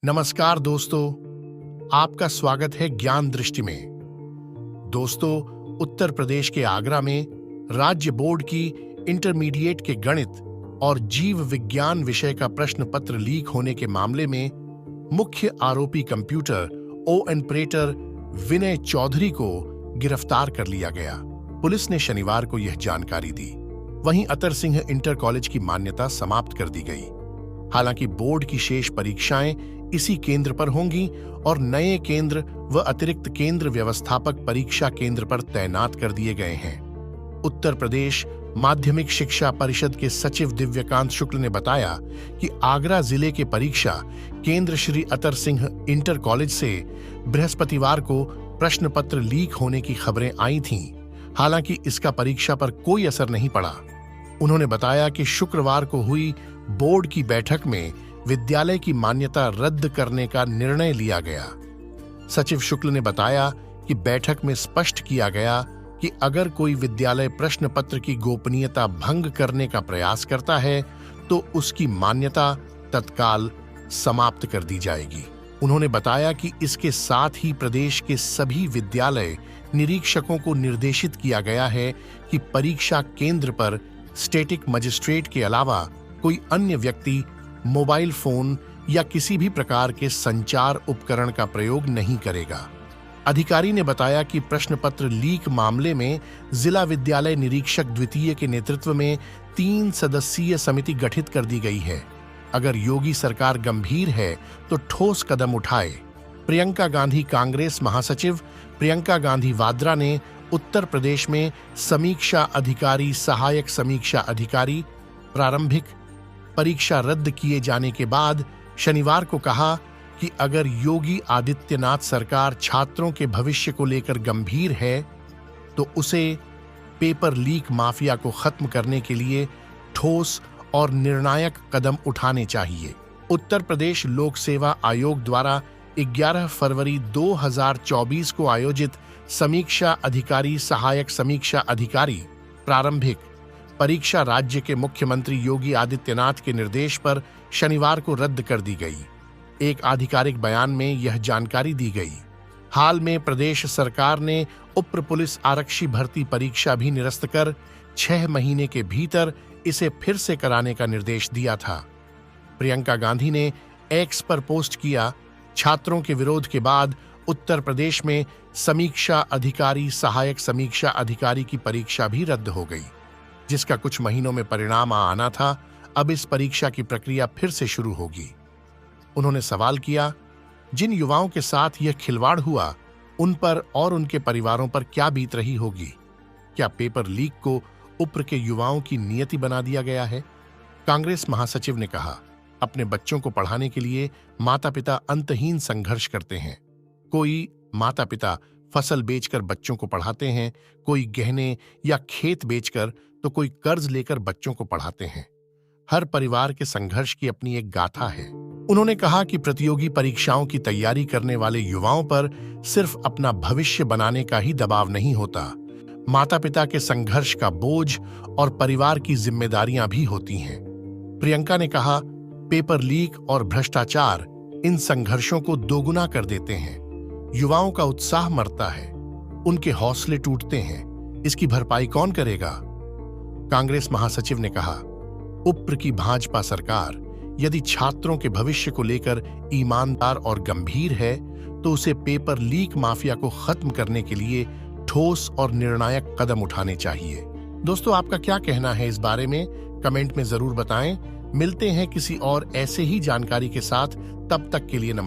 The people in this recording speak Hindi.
नमस्कार दोस्तों, आपका स्वागत है ज्ञान दृष्टि में। दोस्तों, उत्तर प्रदेश के आगरा में राज्य बोर्ड की इंटरमीडिएट के गणित और जीव विज्ञान विषय का प्रश्न पत्र लीक होने के मामले में मुख्य आरोपी कंप्यूटर ऑपरेटर विनय चौधरी को गिरफ्तार कर लिया गया। पुलिस ने शनिवार को यह जानकारी दी। वहीं अतर सिंह इंटर कॉलेज की मान्यता समाप्त कर दी गई। हालांकि बोर्ड की शेष परीक्षाएं इसी केंद्र पर होंगी और नए केंद्र व अतिरिक्त केंद्र व्यवस्थापक परीक्षा केंद्र पर तैनात कर दिए गए हैं। उत्तर प्रदेश माध्यमिक शिक्षा परिषद के सचिव दिव्यकांत शुक्ल ने बताया कि आगरा जिले के परीक्षा केंद्र श्री अतर सिंह इंटर कॉलेज से बृहस्पतिवार को प्रश्न पत्र लीक होने की खबरें आई थीं। हालांकि इसका परीक्षा पर कोई असर नहीं पड़ा। उन्होंने बताया कि शुक्रवार को हुई बोर्ड की बैठक में विद्यालय की मान्यता रद्द करने का निर्णय लिया गया। सचिव शुक्ल ने बताया कि बैठक में स्पष्ट किया गया कि अगर कोई विद्यालय प्रश्न पत्र की गोपनीयता भंग करने का प्रयास करता है तो उसकी मान्यता तत्काल समाप्त कर दी जाएगी। उन्होंने बताया कि इसके साथ ही प्रदेश के सभी विद्यालय निरीक्षकों को निर्देशित किया गया है कि परीक्षा केंद्र पर स्टैटिक मजिस्ट्रेट के अलावा कोई अन्य व्यक्ति मोबाइल फोन या किसी भी प्रकार के संचार उपकरण का प्रयोग नहीं करेगा। अधिकारी ने बताया कि प्रश्न पत्र लीक मामले में जिला विद्यालय निरीक्षक द्वितीय के नेतृत्व में 3 सदस्यीय समिति गठित कर दी गई है। अगर योगी सरकार गंभीर है तो ठोस कदम उठाए। प्रियंका गांधी कांग्रेस महासचिव प्रियंका गांधी वाड्रा ने उत्तर प्रदेश में समीक्षा अधिकारी, सहायक समीक्षा अधिकारी, प्रारंभिक परीक्षा रद्द किए जाने के बाद शनिवार को कहा कि अगर योगी आदित्यनाथ सरकार छात्रों के भविष्य को लेकर गंभीर है तो उसे पेपर लीक माफिया को खत्म करने के लिए ठोस और निर्णायक कदम उठाने चाहिए। उत्तर प्रदेश लोक सेवा आयोग द्वारा 11 फरवरी 2024 को आयोजित समीक्षा अधिकारी, सहायक समीक्षा अधिकारी, प्रारंभिक परीक्षा राज्य के मुख्यमंत्री योगी आदित्यनाथ के निर्देश पर शनिवार को रद्द कर दी गई। एक आधिकारिक बयान में यह जानकारी दी गई। हाल में प्रदेश सरकार ने उप्र पुलिस आरक्षी भर्ती परीक्षा भी निरस्त कर 6 महीने के भीतर इसे फिर से कराने का निर्देश दिया था। प्रियंका गांधी ने एक्स पर पोस्ट किया, छात्रों के विरोध के बाद उत्तर प्रदेश में समीक्षा अधिकारी, सहायक समीक्षा अधिकारी की परीक्षा भी रद्द हो गई, जिसका कुछ महीनों में परिणाम आना था। अब इस परीक्षा की प्रक्रिया फिर से शुरू होगी। उन्होंने सवाल किया, जिन युवाओं के साथ यह खिलवाड़ हुआ उन पर और उनके परिवारों पर क्या बीत रही होगी? क्या पेपर लीक को उप्र के युवाओं की नियति बना दिया गया है? कांग्रेस महासचिव ने कहा, अपने बच्चों को पढ़ाने के लिए माता पिता अंतहीन संघर्ष करते हैं। कोई माता पिता फसल बेचकर बच्चों को पढ़ाते हैं, कोई गहने या खेत बेचकर, तो कोई कर्ज लेकर बच्चों को पढ़ाते हैं। हर परिवार के संघर्ष की अपनी एक गाथा है। उन्होंने कहा कि प्रतियोगी परीक्षाओं की तैयारी करने वाले युवाओं पर सिर्फ अपना भविष्य बनाने का ही दबाव नहीं होता, माता पिता के संघर्ष का बोझ और परिवार की जिम्मेदारियां भी होती हैं। प्रियंका ने कहा, पेपर लीक और भ्रष्टाचार इन संघर्षों को दोगुना कर देते हैं। युवाओं का उत्साह मरता है, उनके हौसले टूटते हैं। इसकी भरपाई कौन करेगा? कांग्रेस महासचिव ने कहा, उप्र की भाजपा सरकार यदि छात्रों के भविष्य को लेकर ईमानदार और गंभीर है तो उसे पेपर लीक माफिया को खत्म करने के लिए ठोस और निर्णायक कदम उठाने चाहिए। दोस्तों, आपका क्या कहना है इस बारे में? कमेंट में जरूर बताएं। मिलते हैं किसी और ऐसे ही जानकारी के साथ। तब तक के लिए नमस्कार।